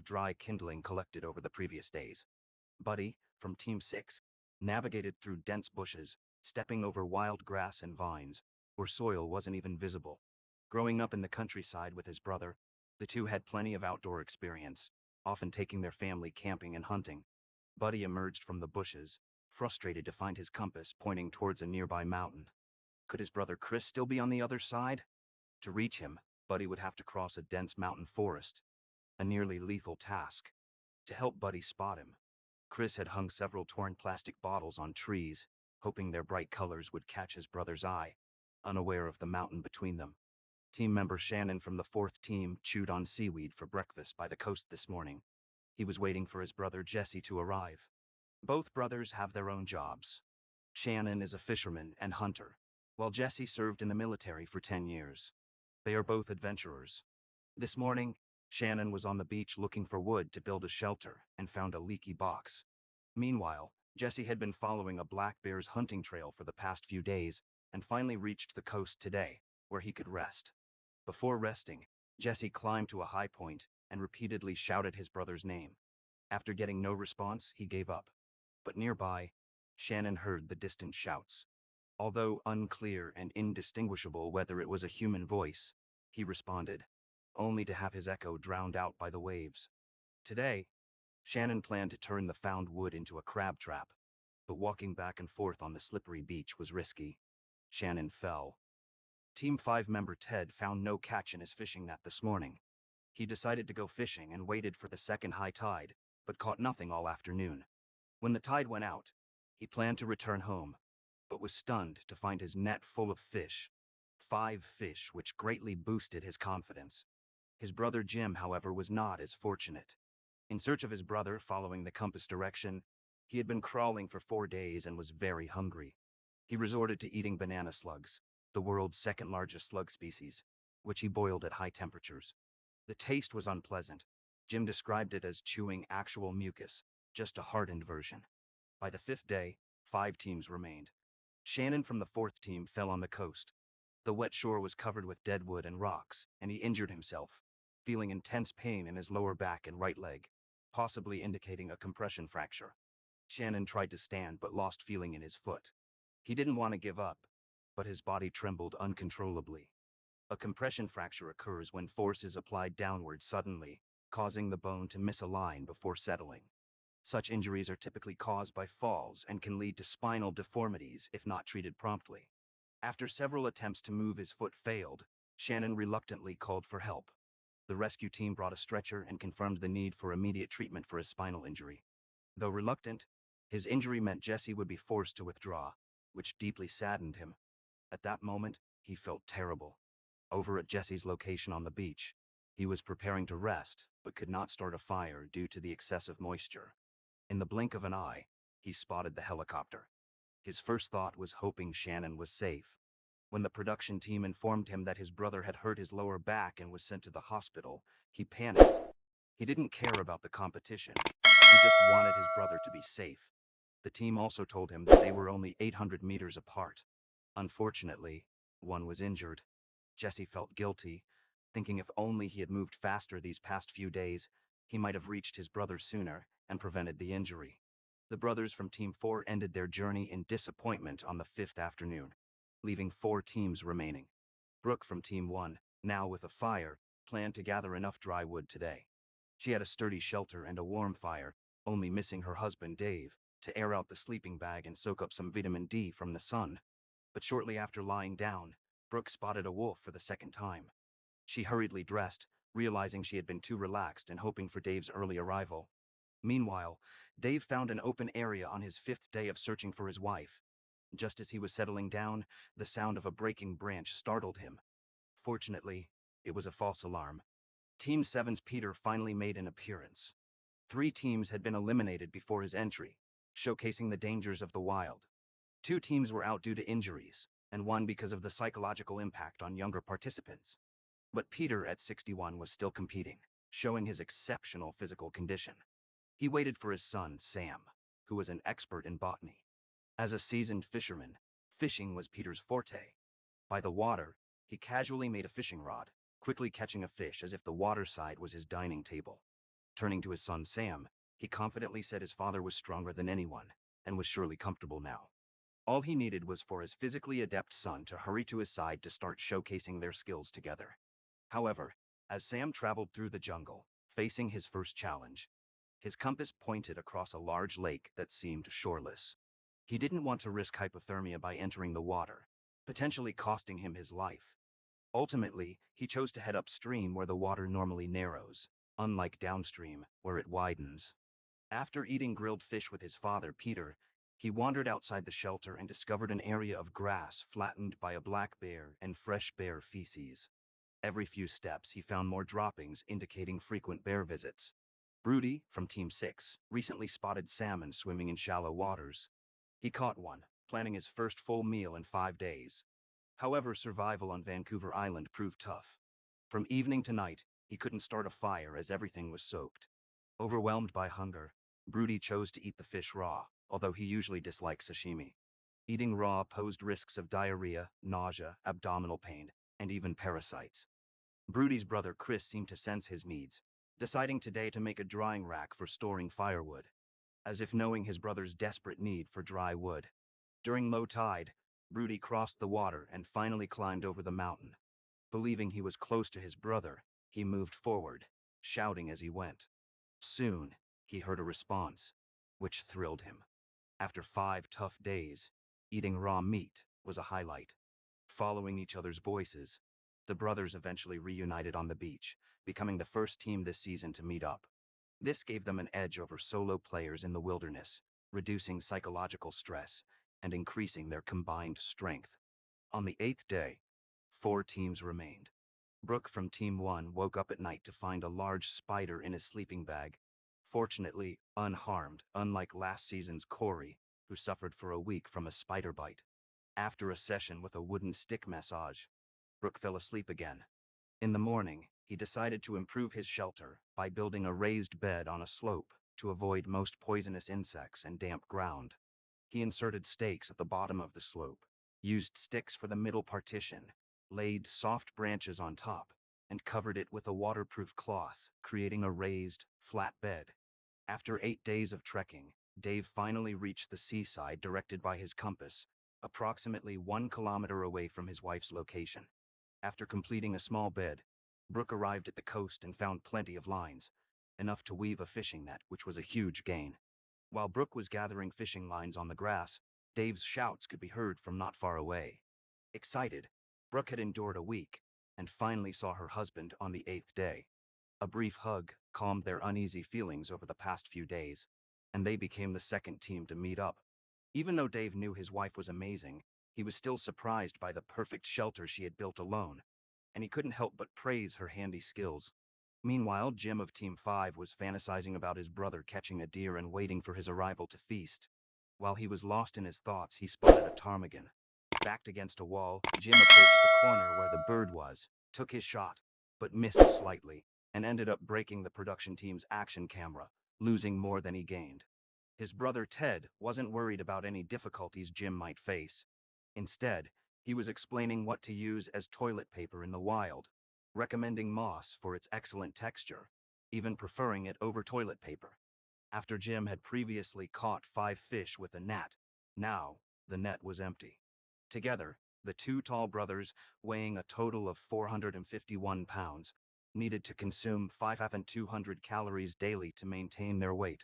of dry kindling collected over the previous days. Buddy, from Team 6, navigated through dense bushes, stepping over wild grass and vines, where soil wasn't even visible. Growing up in the countryside with his brother, the two had plenty of outdoor experience, often taking their family camping and hunting. Buddy emerged from the bushes, frustrated to find his compass pointing towards a nearby mountain. Could his brother Chris still be on the other side? To reach him, Buddy would have to cross a dense mountain forest, a nearly lethal task. To help Buddy spot him, Chris had hung several torn plastic bottles on trees, hoping their bright colors would catch his brother's eye, unaware of the mountain between them. Team member Shannon from the fourth team chewed on seaweed for breakfast by the coast this morning. He was waiting for his brother Jesse to arrive. Both brothers have their own jobs. Shannon is a fisherman and hunter, while Jesse served in the military for 10 years. They are both adventurers. This morning, Shannon was on the beach looking for wood to build a shelter and found a leaky box. Meanwhile, Jesse had been following a black bear's hunting trail for the past few days and finally reached the coast today, where he could rest. Before resting, Jesse climbed to a high point and repeatedly shouted his brother's name. After getting no response, he gave up. But nearby, Shannon heard the distant shouts. Although unclear and indistinguishable whether it was a human voice, he responded, only to have his echo drowned out by the waves. Today, Shannon planned to turn the found wood into a crab trap, but walking back and forth on the slippery beach was risky. Shannon fell. Team 5 member Ted found no catch in his fishing net this morning. He decided to go fishing and waited for the second high tide, but caught nothing all afternoon. When the tide went out, he planned to return home, but was stunned to find his net full of fish. 5 fish, which greatly boosted his confidence. His brother Jim, however, was not as fortunate. In search of his brother following the compass direction, he had been crawling for 4 days and was very hungry. He resorted to eating banana slugs, the world's second largest slug species, which he boiled at high temperatures. The taste was unpleasant. Jim described it as chewing actual mucus, just a hardened version. By the 5th day, 5 teams remained. Shannon from the 4th team fell on the coast. The wet shore was covered with dead wood and rocks, and he injured himself, feeling intense pain in his lower back and right leg, possibly indicating a compression fracture. Shannon tried to stand but lost feeling in his foot. He didn't want to give up, but his body trembled uncontrollably. A compression fracture occurs when force is applied downward suddenly, causing the bone to misalign before settling. Such injuries are typically caused by falls and can lead to spinal deformities if not treated promptly. After several attempts to move his foot failed, Shannon reluctantly called for help. The rescue team brought a stretcher and confirmed the need for immediate treatment for his spinal injury. Though reluctant, his injury meant Jesse would be forced to withdraw, which deeply saddened him. At that moment, he felt terrible. Over at Jesse's location on the beach, he was preparing to rest, but could not start a fire due to the excessive moisture. In the blink of an eye, he spotted the helicopter. His first thought was hoping Shannon was safe. When the production team informed him that his brother had hurt his lower back and was sent to the hospital, he panicked. He didn't care about the competition. He just wanted his brother to be safe. The team also told him that they were only 800 meters apart. Unfortunately, one was injured. Jesse felt guilty, thinking if only he had moved faster these past few days, he might have reached his brother sooner and prevented the injury. The brothers from Team 4 ended their journey in disappointment on the 5th afternoon, leaving 4 teams remaining. Brooke from Team 1, now with a fire, planned to gather enough dry wood today. She had a sturdy shelter and a warm fire, only missing her husband Dave, to air out the sleeping bag and soak up some vitamin D from the sun. But shortly after lying down, Brooke spotted a wolf for the second time. She hurriedly dressed, realizing she had been too relaxed and hoping for Dave's early arrival. Meanwhile, Dave found an open area on his 5th day of searching for his wife. Just as he was settling down, the sound of a breaking branch startled him. Fortunately, it was a false alarm. Team 7's Peter finally made an appearance. 3 teams had been eliminated before his entry, showcasing the dangers of the wild. 2 teams were out due to injuries, and 1 because of the psychological impact on younger participants. But Peter at 61 was still competing, showing his exceptional physical condition. He waited for his son, Sam, who was an expert in botany. As a seasoned fisherman, fishing was Peter's forte. By the water, he casually made a fishing rod, quickly catching a fish as if the waterside was his dining table. Turning to his son Sam, he confidently said his father was stronger than anyone, and was surely comfortable now. All he needed was for his physically adept son to hurry to his side to start showcasing their skills together. However, as Sam traveled through the jungle, facing his first challenge, his compass pointed across a large lake that seemed shoreless. He didn't want to risk hypothermia by entering the water, potentially costing him his life. Ultimately, he chose to head upstream where the water normally narrows, unlike downstream, where it widens. After eating grilled fish with his father, Peter, he wandered outside the shelter and discovered an area of grass flattened by a black bear and fresh bear feces. Every few steps, he found more droppings indicating frequent bear visits. Broody, from Team 6, recently spotted salmon swimming in shallow waters. He caught one, planning his first full meal in 5 days. However, survival on Vancouver Island proved tough. From evening to night, he couldn't start a fire as everything was soaked. Overwhelmed by hunger, Broody chose to eat the fish raw, although he usually disliked sashimi. Eating raw posed risks of diarrhea, nausea, abdominal pain, and even parasites. Broody's brother Chris seemed to sense his needs, deciding today to make a drying rack for storing firewood, as if knowing his brother's desperate need for dry wood. During low tide, Broody crossed the water and finally climbed over the mountain. Believing he was close to his brother, he moved forward, shouting as he went. Soon, he heard a response, which thrilled him. After 5 tough days, eating raw meat was a highlight. Following each other's voices, the brothers eventually reunited on the beach, becoming the first team this season to meet up. This gave them an edge over solo players in the wilderness, reducing psychological stress and increasing their combined strength. On the 8th day, 4 teams remained. Brooke from Team 1 woke up at night to find a large spider in his sleeping bag, fortunately unharmed, unlike last season's Corey, who suffered for a week from a spider bite. After a session with a wooden stick massage, Brooke fell asleep again. In the morning, he decided to improve his shelter by building a raised bed on a slope to avoid most poisonous insects and damp ground. He inserted stakes at the bottom of the slope, used sticks for the middle partition, laid soft branches on top, and covered it with a waterproof cloth, creating a raised, flat bed. After 8 days of trekking, Dave finally reached the seaside directed by his compass, approximately 1 kilometer away from his wife's location. After completing a small bed, Brooke arrived at the coast and found plenty of lines, enough to weave a fishing net, which was a huge gain. While Brooke was gathering fishing lines on the grass, Dave's shouts could be heard from not far away. Excited, Brooke had endured a week and finally saw her husband on the 8th day. A brief hug calmed their uneasy feelings over the past few days, and they became the second team to meet up. Even though Dave knew his wife was amazing, he was still surprised by the perfect shelter she had built alone, and he couldn't help but praise her handy skills. Meanwhile, Jim of Team 5 was fantasizing about his brother catching a deer and waiting for his arrival to feast. While he was lost in his thoughts, he spotted a ptarmigan. Backed against a wall, Jim approached the corner where the bird was, took his shot, but missed slightly, and ended up breaking the production team's action camera, losing more than he gained. His brother Ted wasn't worried about any difficulties Jim might face. Instead, he was explaining what to use as toilet paper in the wild, recommending moss for its excellent texture, even preferring it over toilet paper. After Jim had previously caught 5 fish with a net, now the net was empty. Together, the two tall brothers, weighing a total of 451 pounds, needed to consume 5,200 calories daily to maintain their weight.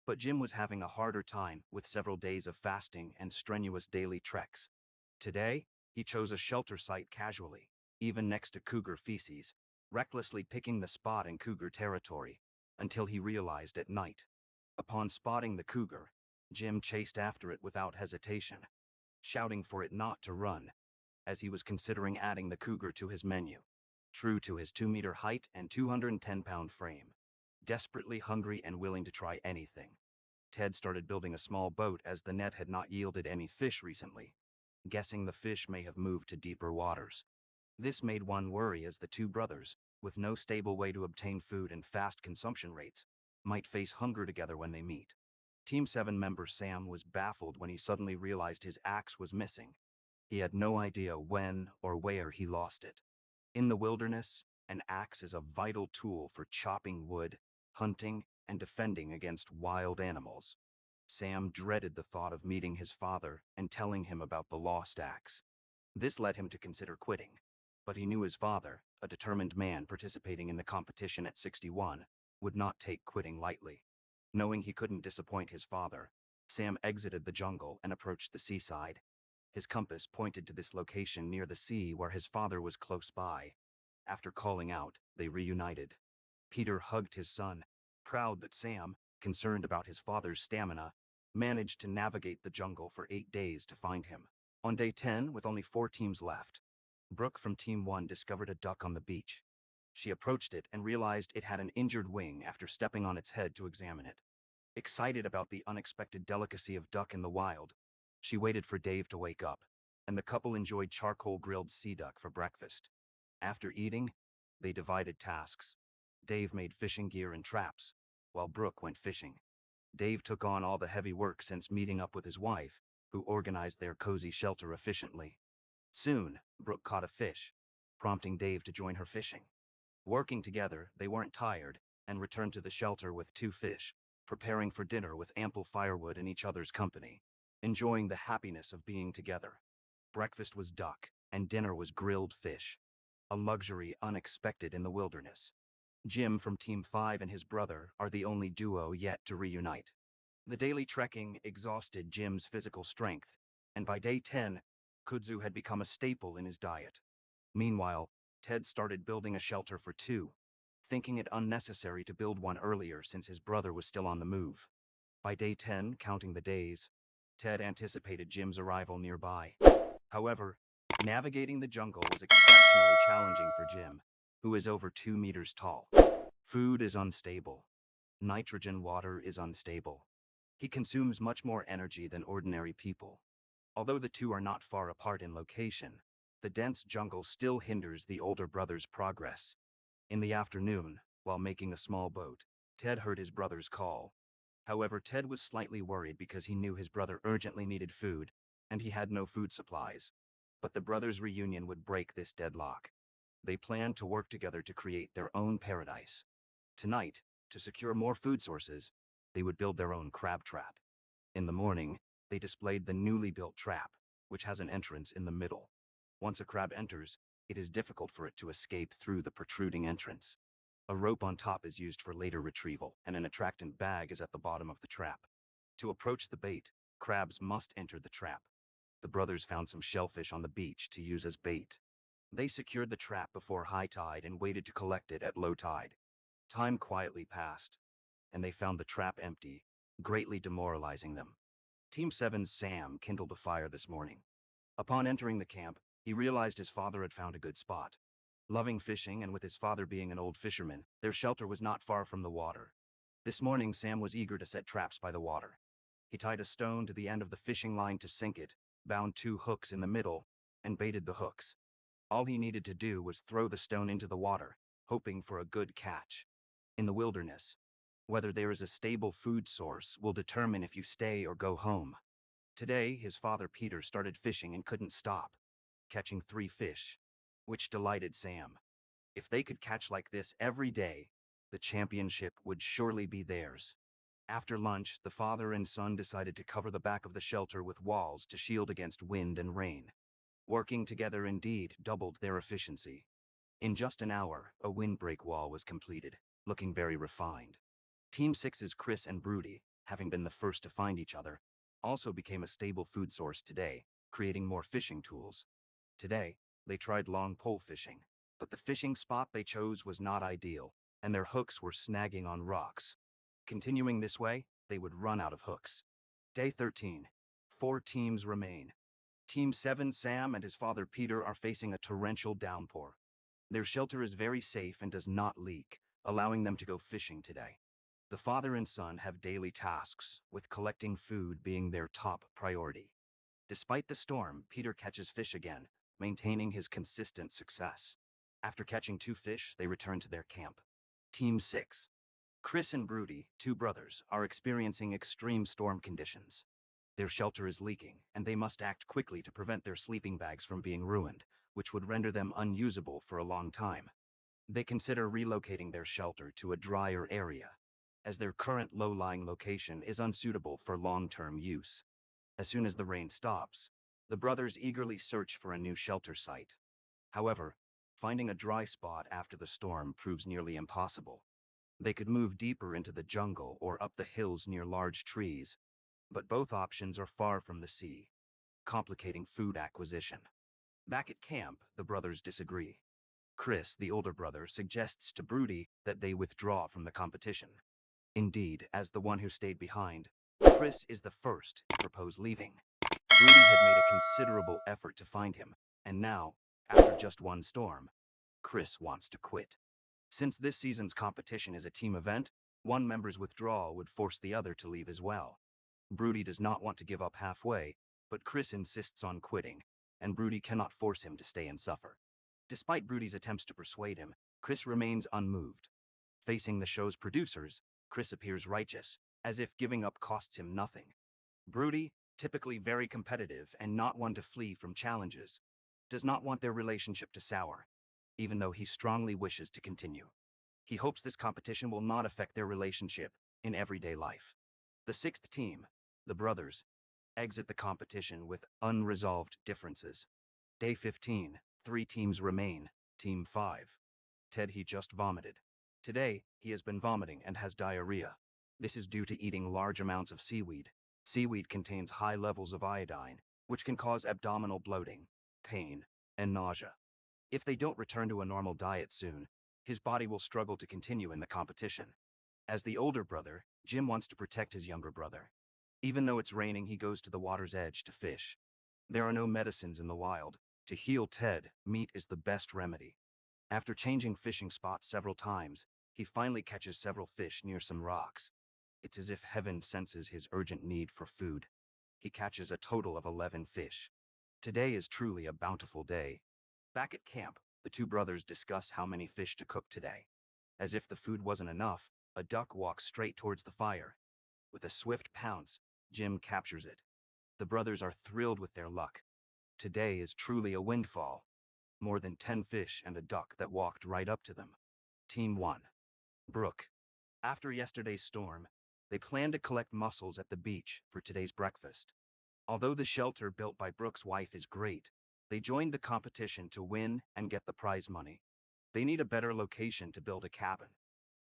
But Jim was having a harder time with several days of fasting and strenuous daily treks. Today, he chose a shelter site casually, even next to cougar feces, recklessly picking the spot in cougar territory, until he realized at night. Upon spotting the cougar, Jim chased after it without hesitation, shouting for it not to run, as he was considering adding the cougar to his menu. True to his 2-meter height and 210-pound frame, desperately hungry and willing to try anything, Ted started building a small boat as the net had not yielded any fish recently, guessing the fish may have moved to deeper waters. This made one worry, as the two brothers, with no stable way to obtain food and fast consumption rates, might face hunger together when they meet. Team 7 member Sam was baffled when he suddenly realized his axe was missing. He had no idea when or where he lost it. In the wilderness, an axe is a vital tool for chopping wood, hunting, and defending against wild animals. Sam dreaded the thought of meeting his father and telling him about the lost axe. This led him to consider quitting, but he knew his father, a determined man participating in the competition at 61, would not take quitting lightly. Knowing he couldn't disappoint his father, Sam exited the jungle and approached the seaside. His compass pointed to this location near the sea where his father was close by. After calling out, they reunited. Peter hugged his son, proud that Sam, concerned about his father's stamina, managed to navigate the jungle for 8 days to find him. On day 10, with only 4 teams left, Brooke from Team 1 discovered a duck on the beach. She approached it and realized it had an injured wing after stepping on its head to examine it. Excited about the unexpected delicacy of duck in the wild, she waited for Dave to wake up, and the couple enjoyed charcoal-grilled sea duck for breakfast. After eating, they divided tasks. Dave made fishing gear and traps, while Brooke went fishing. Dave took on all the heavy work since meeting up with his wife, who organized their cozy shelter efficiently. Soon, Brooke caught a fish, prompting Dave to join her fishing. Working together, they weren't tired and returned to the shelter with 2 fish, preparing for dinner with ample firewood in each other's company, enjoying the happiness of being together. Breakfast was duck, and dinner was grilled fish, a luxury unexpected in the wilderness. Jim from Team 5 and his brother are the only duo yet to reunite. The daily trekking exhausted Jim's physical strength, and by day 10, kudzu had become a staple in his diet. Meanwhile, Ted started building a shelter for 2, thinking it unnecessary to build one earlier since his brother was still on the move. By day 10, counting the days, Ted anticipated Jim's arrival nearby. However, navigating the jungle was exceptionally challenging for Jim, who is over 2 meters tall. Food is unstable. Nitrogen water is unstable. He consumes much more energy than ordinary people. Although the two are not far apart in location, the dense jungle still hinders the older brother's progress. In the afternoon, while making a small boat, Ted heard his brother's call. However, Ted was slightly worried because he knew his brother urgently needed food, and he had no food supplies. But the brothers' reunion would break this deadlock. They planned to work together to create their own paradise. Tonight, to secure more food sources, they would build their own crab trap. In the morning, they displayed the newly built trap, which has an entrance in the middle. Once a crab enters, it is difficult for it to escape through the protruding entrance. A rope on top is used for later retrieval, and an attractant bag is at the bottom of the trap. To approach the bait, crabs must enter the trap. The brothers found some shellfish on the beach to use as bait. They secured the trap before high tide and waited to collect it at low tide. Time quietly passed, and they found the trap empty, greatly demoralizing them. Team 7's Sam kindled a fire this morning. Upon entering the camp, he realized his father had found a good spot. Loving fishing and with his father being an old fisherman, their shelter was not far from the water. This morning, Sam was eager to set traps by the water. He tied a stone to the end of the fishing line to sink it, bound 2 hooks in the middle, and baited the hooks. All he needed to do was throw the stone into the water, hoping for a good catch. In the wilderness, whether there is a stable food source will determine if you stay or go home. Today, his father Peter started fishing and couldn't stop, catching 3 fish, which delighted Sam. If they could catch like this every day, the championship would surely be theirs. After lunch, the father and son decided to cover the back of the shelter with walls to shield against wind and rain. Working together indeed doubled their efficiency. In just an hour, a windbreak wall was completed, looking very refined. Team 6's Chris and Broody, having been the first to find each other, also became a stable food source today, creating more fishing tools. Today, they tried long pole fishing, but the fishing spot they chose was not ideal, and their hooks were snagging on rocks. Continuing this way, they would run out of hooks. Day 13. 4 teams remain. Team 7 Sam and his father Peter are facing a torrential downpour. Their shelter is very safe and does not leak, allowing them to go fishing today. The father and son have daily tasks, with collecting food being their top priority. Despite the storm, Peter catches fish again, maintaining his consistent success. After catching 2 fish, they return to their camp. Team 6. Chris and Broody, 2 brothers, are experiencing extreme storm conditions. Their shelter is leaking, and they must act quickly to prevent their sleeping bags from being ruined, which would render them unusable for a long time. They consider relocating their shelter to a drier area, as their current low-lying location is unsuitable for long-term use. As soon as the rain stops, the brothers eagerly search for a new shelter site. However, finding a dry spot after the storm proves nearly impossible. They could move deeper into the jungle or up the hills near large trees, but both options are far from the sea, complicating food acquisition. Back at camp, the brothers disagree. Chris, the older brother, suggests to Broody that they withdraw from the competition. Indeed, as the one who stayed behind, Chris is the first to propose leaving. Broody had made a considerable effort to find him, and now, after just one storm, Chris wants to quit. Since this season's competition is a team event, one member's withdrawal would force the other to leave as well. Broody does not want to give up halfway, but Chris insists on quitting, and Broody cannot force him to stay and suffer. Despite Broody's attempts to persuade him, Chris remains unmoved. Facing the show's producers, Chris appears righteous, as if giving up costs him nothing. Broody, typically very competitive and not one to flee from challenges, does not want their relationship to sour, even though he strongly wishes to continue. He hopes this competition will not affect their relationship in everyday life. The sixth team, the brothers, exit the competition with unresolved differences. Day 15, 3 teams remain. Team 5. Ted, he just vomited. Today, he has been vomiting and has diarrhea. This is due to eating large amounts of seaweed. Seaweed contains high levels of iodine, which can cause abdominal bloating, pain, and nausea. If they don't return to a normal diet soon, his body will struggle to continue in the competition. As the older brother, Jim wants to protect his younger brother. Even though it's raining, he goes to the water's edge to fish. There are no medicines in the wild. To heal Ted, meat is the best remedy. After changing fishing spots several times, he finally catches several fish near some rocks. It's as if heaven senses his urgent need for food. He catches a total of 11 fish. Today is truly a bountiful day. Back at camp, the two brothers discuss how many fish to cook today. As if the food wasn't enough, a duck walks straight towards the fire. With a swift pounce, Jim captures it. The brothers are thrilled with their luck. Today is truly a windfall. More than 10 fish and a duck that walked right up to them. Team 1. Brooke. After yesterday's storm, they plan to collect mussels at the beach for today's breakfast. Although the shelter built by Brooke's wife is great, they joined the competition to win and get the prize money. They need a better location to build a cabin.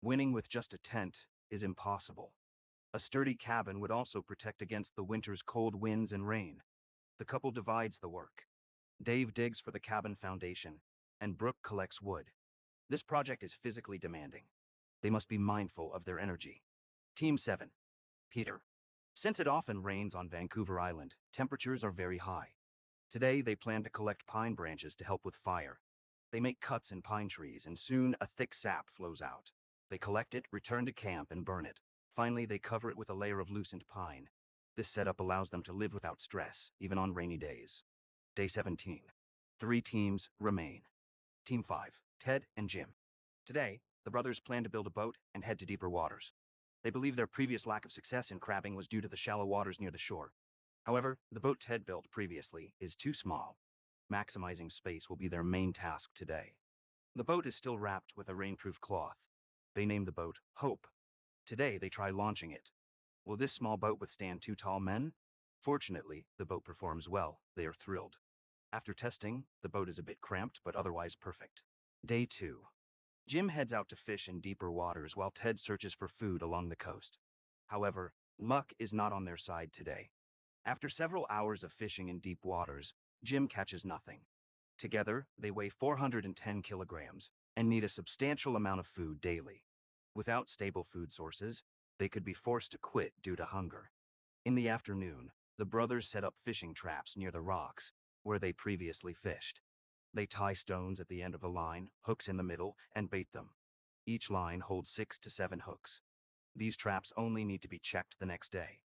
Winning with just a tent is impossible. A sturdy cabin would also protect against the winter's cold winds and rain. The couple divides the work. Dave digs for the cabin foundation, and Brooke collects wood. This project is physically demanding. They must be mindful of their energy. Team 7. Peter. Since it often rains on Vancouver Island, temperatures are very high. Today, they plan to collect pine branches to help with fire. They make cuts in pine trees, and soon a thick sap flows out. They collect it, return to camp, and burn it. Finally, they cover it with a layer of loosened pine. This setup allows them to live without stress, even on rainy days. Day 17. 3 teams remain. Team 5, Ted and Jim. Today, the brothers plan to build a boat and head to deeper waters. They believe their previous lack of success in crabbing was due to the shallow waters near the shore. However, the boat Ted built previously is too small. Maximizing space will be their main task today. The boat is still wrapped with a rainproof cloth. They name the boat Hope. Today, they try launching it. Will this small boat withstand 2 tall men? Fortunately, the boat performs well. They are thrilled. After testing, the boat is a bit cramped, but otherwise perfect. Day 2. Jim heads out to fish in deeper waters while Ted searches for food along the coast. However, luck is not on their side today. After several hours of fishing in deep waters, Jim catches nothing. Together, they weigh 410 kilograms and need a substantial amount of food daily. Without stable food sources, they could be forced to quit due to hunger. In the afternoon, the brothers set up fishing traps near the rocks, where they previously fished. They tie stones at the end of the line, hooks in the middle, and bait them. Each line holds 6 to 7 hooks. These traps only need to be checked the next day.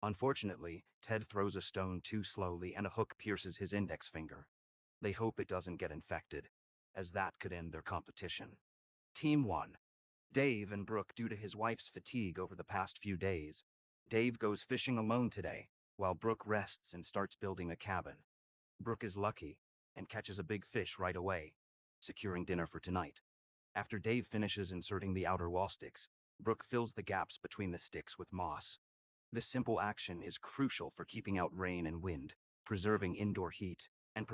Unfortunately, Ted throws a stone too slowly and a hook pierces his index finger. They hope it doesn't get infected, as that could end their competition. Team 1. Dave and Brooke. Due to his wife's fatigue over the past few days, Dave goes fishing alone today, while Brooke rests and starts building a cabin. Brooke is lucky and catches a big fish right away, securing dinner for tonight. After Dave finishes inserting the outer wall sticks, Brooke fills the gaps between the sticks with moss. This simple action is crucial for keeping out rain and wind, preserving indoor heat, and